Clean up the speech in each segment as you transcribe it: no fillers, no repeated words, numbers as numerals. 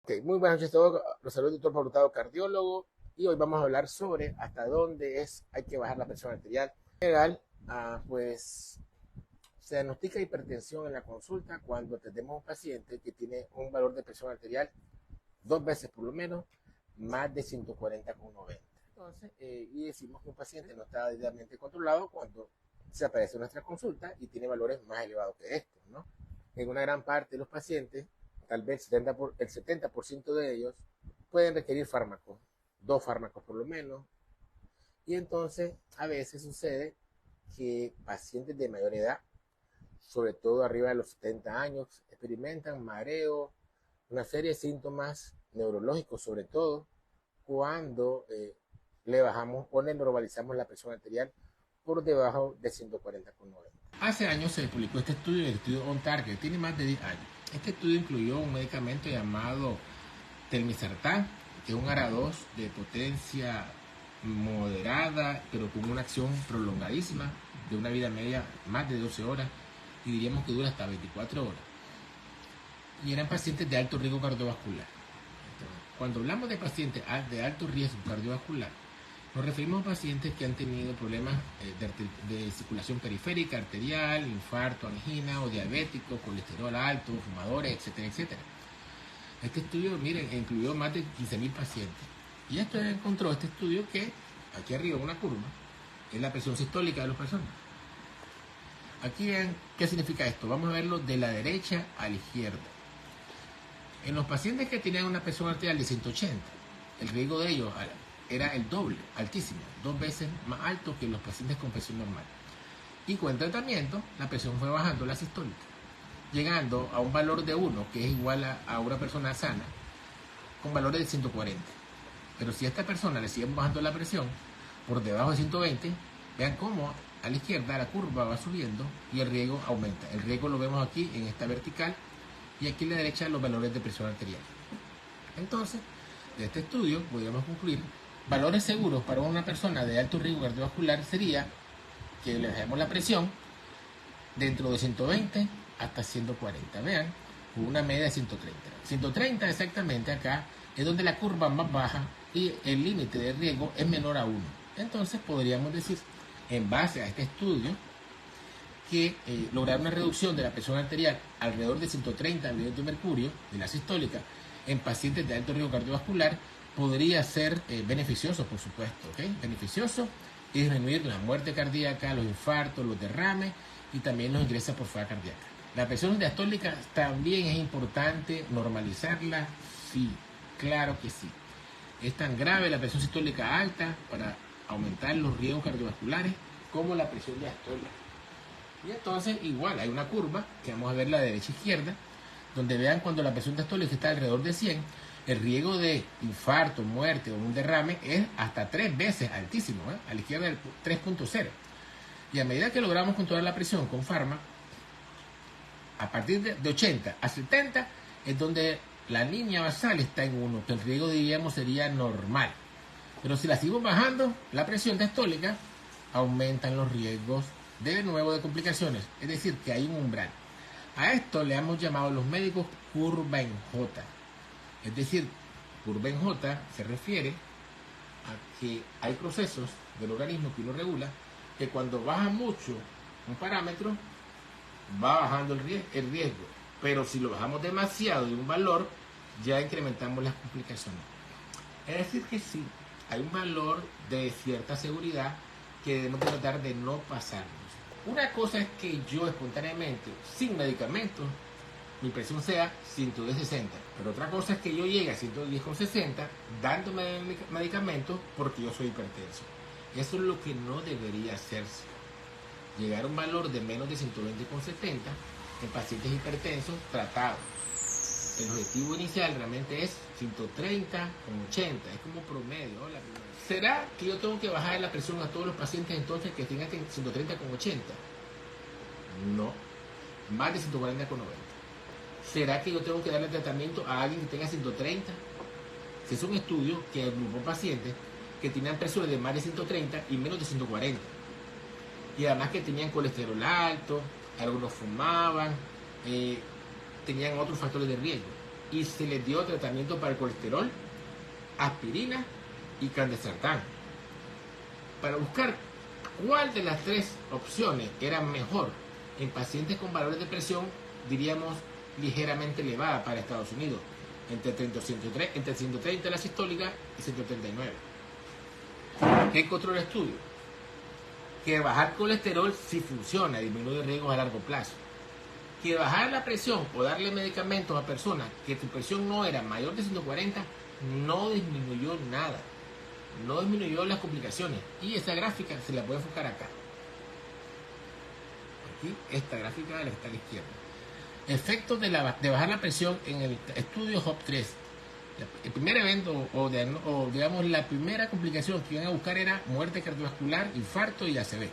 Ok, muy buenas noches a todos. Los saludos, doctor Pablo Hurtado, cardiólogo. Y hoy vamos a hablar sobre hasta dónde hay que bajar la presión arterial. En general, pues se diagnostica hipertensión en la consulta cuando tenemos un paciente que tiene un valor de presión arterial 2 veces por lo menos más de 140,90. Entonces, y decimos que un paciente no está debidamente controlado cuando se aparece en nuestra consulta y tiene valores más elevados que estos, ¿no? En una gran parte de los pacientes, tal vez el 70% de ellos pueden requerir fármacos, 2 fármacos por lo menos, y entonces a veces sucede que pacientes de mayor edad, sobre todo arriba de los 70 años, experimentan mareo, una serie de síntomas neurológicos, sobre todo cuando le bajamos o le normalizamos la presión arterial por debajo de 140,90. Hace años se publicó este estudio, el estudio OnTarget, que tiene más de 10 años. Este estudio incluyó un medicamento llamado telmisartán, que es un ARA2 de potencia moderada, pero con una acción prolongadísima, de una vida media más de 12 horas, y diríamos que dura hasta 24 horas. Y eran pacientes de alto riesgo cardiovascular. Cuando hablamos de pacientes de alto riesgo cardiovascular, nos referimos a pacientes que han tenido problemas de circulación periférica, arterial, infarto, angina o diabético, colesterol alto, fumadores, etcétera, etcétera. Este estudio, miren, incluyó más de 15.000 pacientes. Y esto encontró este estudio que, aquí arriba en una curva, es la presión sistólica de las personas. Aquí vean qué significa esto. Vamos a verlo de la derecha a la izquierda. En los pacientes que tenían una presión arterial de 180, el riesgo de ellos era el doble, altísimo, 2 veces más alto que los pacientes con presión normal. Y con el tratamiento, la presión fue bajando, la sistólica, llegando a un valor de 1, que es igual a una persona sana, con valores de 140. Pero si a esta persona le siguen bajando la presión por debajo de 120, vean cómo a la izquierda la curva va subiendo y el riesgo aumenta. El riesgo lo vemos aquí en esta vertical y aquí a la derecha los valores de presión arterial. Entonces, de este estudio podríamos concluir valores seguros para una persona de alto riesgo cardiovascular sería que le dejemos la presión dentro de 120 hasta 140. Vean, con una media de 130. 130 exactamente acá es donde la curva más baja y el límite de riesgo es menor a 1. Entonces podríamos decir, en base a este estudio, que lograr una reducción de la presión arterial alrededor de 130 milímetros de mercurio de la sistólica en pacientes de alto riesgo cardiovascular podría ser beneficioso, por supuesto, ¿okay? Beneficioso y disminuir la muerte cardíaca, los infartos, los derrames y también los ingresos por falla cardíaca. La presión diastólica también es importante normalizarla, sí, claro que sí. Es tan grave la presión sistólica alta para aumentar los riesgos cardiovasculares como la presión diastólica. Y entonces igual hay una curva, que vamos a ver la de derecha a izquierda, donde vean cuando la presión diastólica está alrededor de 100, el riesgo de infarto, muerte o un derrame es hasta 3 veces altísimo, a la izquierda del 3.0. Y a medida que logramos controlar la presión con fármaco, a partir de 80 a 70 es donde la línea basal está en 1, que el riesgo diríamos sería normal. Pero si la seguimos bajando, la presión diastólica, aumentan los riesgos de nuevo de complicaciones, es decir, que hay un umbral. A esto le hemos llamado los médicos curva en J. Es decir, curva en J se refiere a que hay procesos del organismo que uno regula que cuando baja mucho un parámetro va bajando el riesgo, pero si lo bajamos demasiado de un valor ya incrementamos las complicaciones. Es decir que sí, hay un valor de cierta seguridad que debemos tratar de no pasarnos. Una cosa es que yo espontáneamente, sin medicamentos, mi presión sea 110/60, pero otra cosa es que yo llegue a 110/60 dándome medicamentos porque yo soy hipertenso. Eso es lo que no debería hacerse. Llegar a un valor de menos de 120/70 en pacientes hipertensos tratados. El objetivo inicial realmente es 130/80, es como promedio. ¿Será que yo tengo que bajar la presión a todos los pacientes entonces que tengan 130/80? No, más de 140/90. ¿Será que yo tengo que darle tratamiento a alguien que tenga 130? Se hizo un estudio que agrupó pacientes que tenían presiones de más de 130 y menos de 140. Y además que tenían colesterol alto, algunos fumaban, tenían otros factores de riesgo. y se les dio tratamiento para el colesterol, aspirina y candesartán, para buscar cuál de las tres opciones era mejor en pacientes con valores de presión, diríamos, ligeramente elevada para Estados Unidos, entre 130 la sistólica y 139. ¿Qué encontró el estudio? Que bajar colesterol sí funciona, disminuye riesgos a largo plazo. Que bajar la presión o darle medicamentos a personas que tu presión no era mayor de 140 no disminuyó nada, no disminuyó las complicaciones. Y esa gráfica se la puede enfocar acá. Aquí, esta gráfica de la que está a la izquierda. Efectos de bajar la presión en el estudio HOPE-3. El primer evento o digamos la primera complicación que iban a buscar era muerte cardiovascular, infarto y ACV.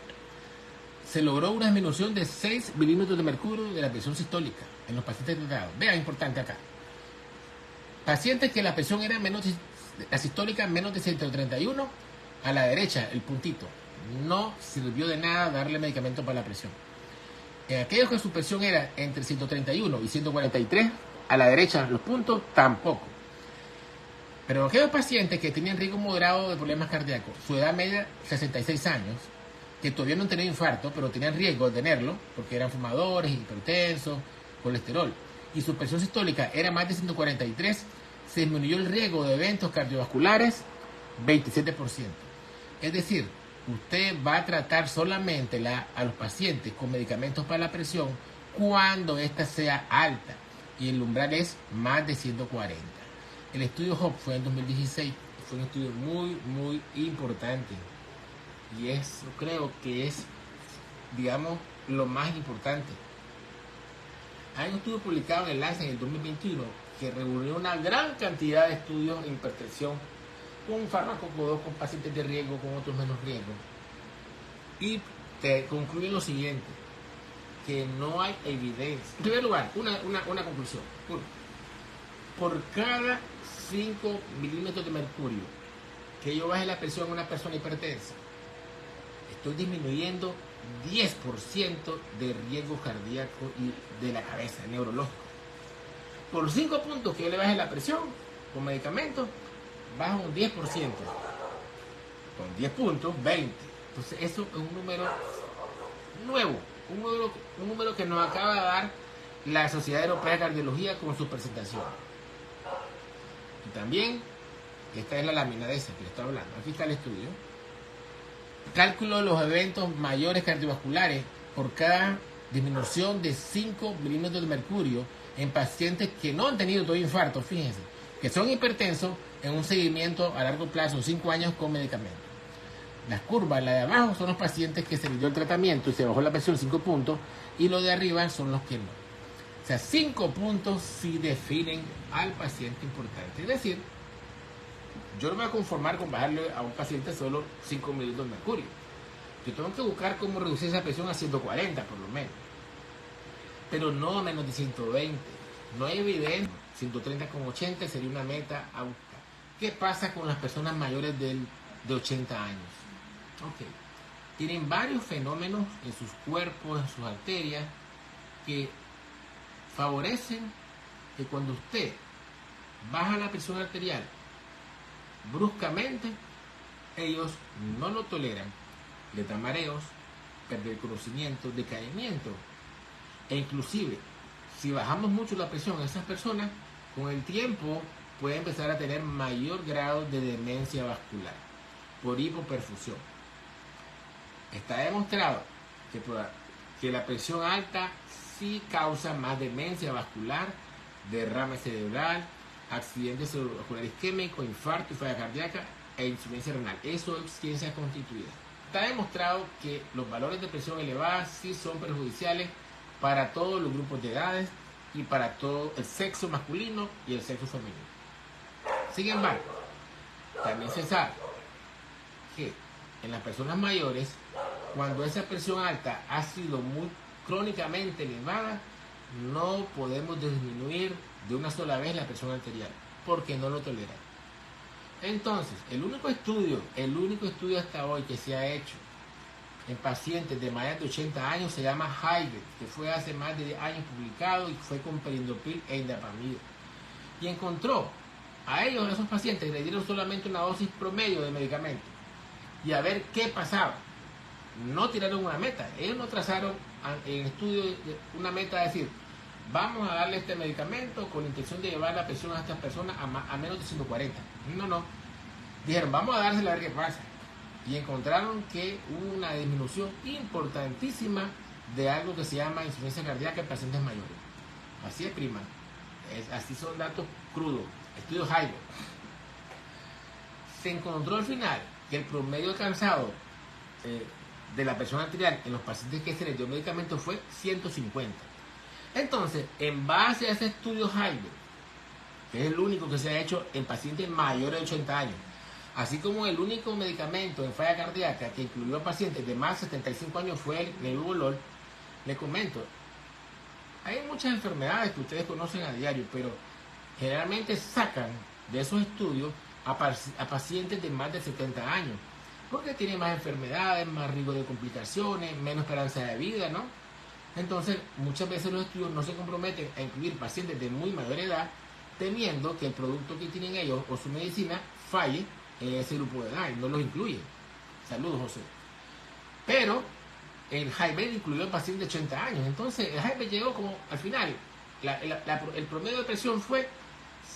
Se logró una disminución de 6 milímetros de mercurio de la presión sistólica en los pacientes tratados. Vean, importante acá. Pacientes que la presión era la sistólica menos de 131, a la derecha, el puntito. No sirvió de nada darle medicamento para la presión. En aquellos que su presión era entre 131 y 143, a la derecha, los puntos, tampoco. Pero aquellos pacientes que tenían riesgo moderado de problemas cardíacos, su edad media 66 años, que todavía no han tenido infarto, pero tenían riesgo de tenerlo, porque eran fumadores, hipertensos, colesterol, y su presión sistólica era más de 143, se disminuyó el riesgo de eventos cardiovasculares 27%. Es decir, usted va a tratar solamente a los pacientes con medicamentos para la presión cuando ésta sea alta, y el umbral es más de 140. El estudio HOPE fue en 2016, fue un estudio muy importante y eso creo que es, digamos, lo más importante. Hay un estudio publicado en el Lancet en el 2021 que reunió una gran cantidad de estudios en hipertensión con fármacos con pacientes de riesgo, con otros menos riesgo, y te concluyen lo siguiente, que no hay evidencia. En primer lugar, una conclusión. Por cada 5 milímetros de mercurio que yo baje la presión en una persona hipertensa, estoy disminuyendo 10% de riesgo cardíaco y de la cabeza, neurológico. Por 5 puntos que yo le baje la presión con medicamentos, baja un 10%. Con 10 puntos, 20. Entonces eso es un número nuevo, un número que nos acaba de dar la Sociedad Europea de Cardiología con su presentación. Y también, esta es la lámina de esa que le estoy hablando. Aquí está el estudio. Cálculo de los eventos mayores cardiovasculares por cada disminución de 5 milímetros de mercurio en pacientes que no han tenido todo infarto, fíjense, que son hipertensos en un seguimiento a largo plazo, 5 años con medicamentos. Las curvas, la de abajo, son los pacientes que se les dio el tratamiento y se bajó la presión 5 puntos, y los de arriba son los que no. O sea, 5 puntos sí definen al paciente importante. Es decir, yo no me voy a conformar con bajarle a un paciente solo 5 milímetros de mercurio. Yo tengo que buscar cómo reducir esa presión a 140 por lo menos. Pero no a menos de 120. No hay evidencia. 130,80 sería una meta a buscar. ¿Qué pasa con las personas mayores de 80 años? Ok. Tienen varios fenómenos en sus cuerpos, en sus arterias, que favorecen que cuando usted baja la presión arterial bruscamente, ellos no lo toleran, les da mareos, perder conocimiento, decaimiento, e inclusive si bajamos mucho la presión a esas personas, con el tiempo puede empezar a tener mayor grado de demencia vascular por hipoperfusión. Está demostrado que la presión alta sí causa más demencia vascular, derrame cerebral, accidente cerebrovascular isquémico, infarto y falla cardíaca e insuficiencia renal. Eso es ciencia constituida. Está demostrado que los valores de presión elevada sí son perjudiciales para todos los grupos de edades y para todo el sexo masculino y el sexo femenino. Sin embargo, también se sabe que en las personas mayores, cuando esa presión alta ha sido muy crónicamente elevada, no podemos disminuir de una sola vez la presión arterial porque no lo toleran. Entonces, el único estudio hasta hoy que se ha hecho en pacientes de más de 80 años se llama HYDRIT, que fue hace más de 10 años publicado y fue con perindopril e indapamida. y encontró a ellos, a esos pacientes, le dieron solamente una dosis promedio de medicamento y a ver qué pasaba. No tiraron una meta, ellos no trazaron en estudio una meta de decir, vamos a darle este medicamento con la intención de llevar la presión a estas personas a menos de 140. No. Dijeron, vamos a dársela a ver qué pasa. Y encontraron que hubo una disminución importantísima de algo que se llama insuficiencia cardíaca en pacientes mayores. Así es, prima. Así son datos crudos. Estudios Heiber. Se encontró al final que el promedio alcanzado de la presión arterial en los pacientes que se les dio medicamento fue 150. Entonces, en base a ese estudio Heiber, que es el único que se ha hecho en pacientes mayores de 80 años, así como el único medicamento en falla cardíaca que incluyó a pacientes de más de 75 años fue el nebivolol, le comento, hay muchas enfermedades que ustedes conocen a diario, pero generalmente sacan de esos estudios a pacientes de más de 70 años, porque tienen más enfermedades, más riesgo de complicaciones, menos esperanza de vida, ¿no? Entonces, muchas veces los estudios no se comprometen a incluir pacientes de muy mayor edad, temiendo que el producto que tienen ellos o su medicina falle en ese grupo de edad y no los incluye. Saludos, José. Pero el Heiber incluyó pacientes de 80 años. Entonces, el Heiber llegó como, al final, el promedio de presión fue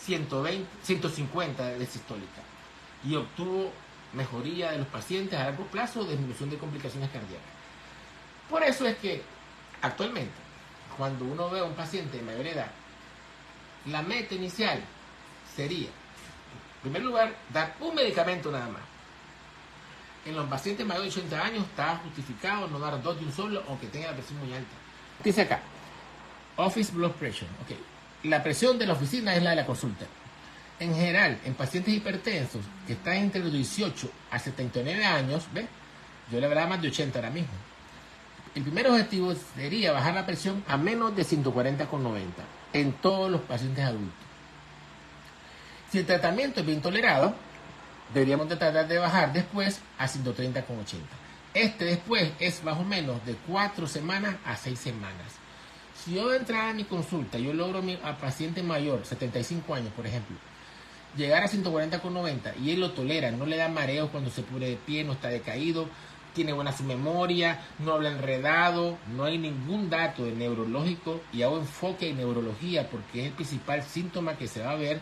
150 de sistólica y obtuvo mejoría de los pacientes a largo plazo, disminución de complicaciones cardíacas. Por eso es que actualmente, cuando uno ve a un paciente de mayor edad, la meta inicial sería, en primer lugar, dar un medicamento nada más. En los pacientes mayores de 80 años está justificado no dar dos de un solo, aunque tenga la presión muy alta. Dice acá, Office Blood Pressure. Okay. La presión de la oficina es la de la consulta. En general, en pacientes hipertensos que están entre los 18 a 79 años, ¿ves? Yo le hablaba más de 80 ahora mismo. El primer objetivo sería bajar la presión a menos de 140,90 en todos los pacientes adultos. Si el tratamiento es bien tolerado, deberíamos de tratar de bajar después a 130,80. Este después es más o menos de 4 semanas a 6 semanas. Si yo de entrada a mi consulta, yo logro a paciente mayor, 75 años por ejemplo, llegar a 140,90 y él lo tolera, no le da mareos cuando se pone de pie, no está decaído, tiene buena su memoria, no habla enredado, no hay ningún dato de neurológico, y hago enfoque en neurología porque es el principal síntoma que se va a ver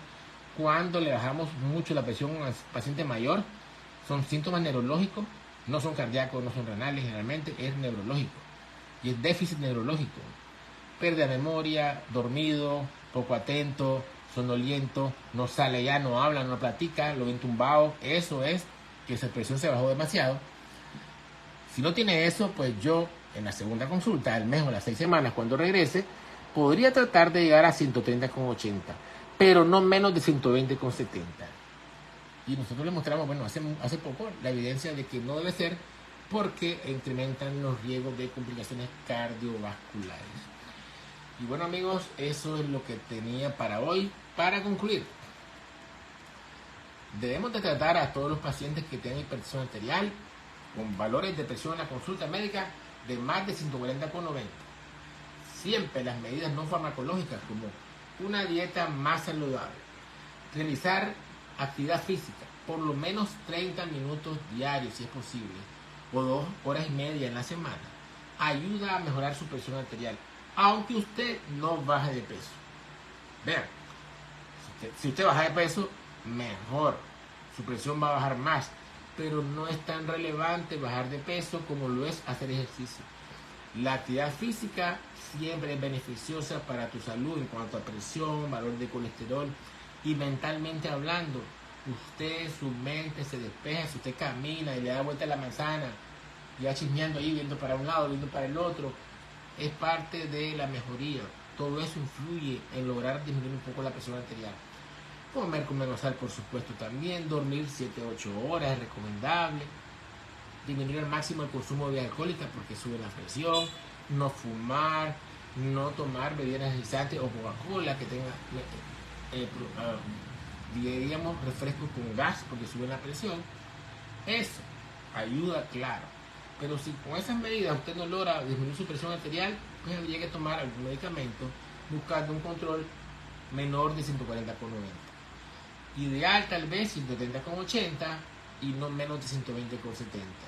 cuando le bajamos mucho la presión al paciente mayor. Son síntomas neurológicos, no son cardíacos, no son renales, generalmente es neurológico y es déficit neurológico, pérdida de memoria, dormido, poco atento, sonoliento, no sale ya, no habla, no platica, lo ven tumbado. Eso es que esa presión se bajó demasiado. Si no tiene eso, pues yo en la segunda consulta, al mes o las 6 semanas, cuando regrese, podría tratar de llegar a 130,80, pero no menos de 120,70. Y nosotros le mostramos, bueno, hace poco la evidencia de que no debe ser, porque incrementan los riesgos de complicaciones cardiovasculares. Y bueno, amigos, eso es lo que tenía para hoy. Para concluir, debemos de tratar a todos los pacientes que tengan hipertensión arterial con valores de presión en la consulta médica de más de 140,90. Siempre las medidas no farmacológicas, como una dieta más saludable, realizar actividad física, por lo menos 30 minutos diarios si es posible, o 2 horas y media en la semana, ayuda a mejorar su presión arterial, aunque usted no baje de peso. Vean, si usted baja de peso, mejor, su presión va a bajar más, pero no es tan relevante bajar de peso como lo es hacer ejercicio. La actividad física siempre es beneficiosa para tu salud en cuanto a presión, valor de colesterol, y mentalmente hablando, usted, su mente se despeja. Si usted camina y le da vuelta a la manzana, y va chismeando ahí, viendo para un lado, viendo para el otro, es parte de la mejoría. Todo eso influye en lograr disminuir un poco la presión arterial. Comer con menos sal, por supuesto, también. Dormir 7-8 horas es recomendable. Disminuir al máximo el consumo de bebidas alcohólicas porque sube la presión. No fumar, no tomar bebidas energizantes o Coca-Cola que tenga, diríamos, refrescos con gas porque sube la presión. Eso ayuda, claro. Pero si con esas medidas usted no logra disminuir su presión arterial, pues habría que tomar algún medicamento buscando un control menor de 140,90. Ideal tal vez 130,80 y no menos de 120,70.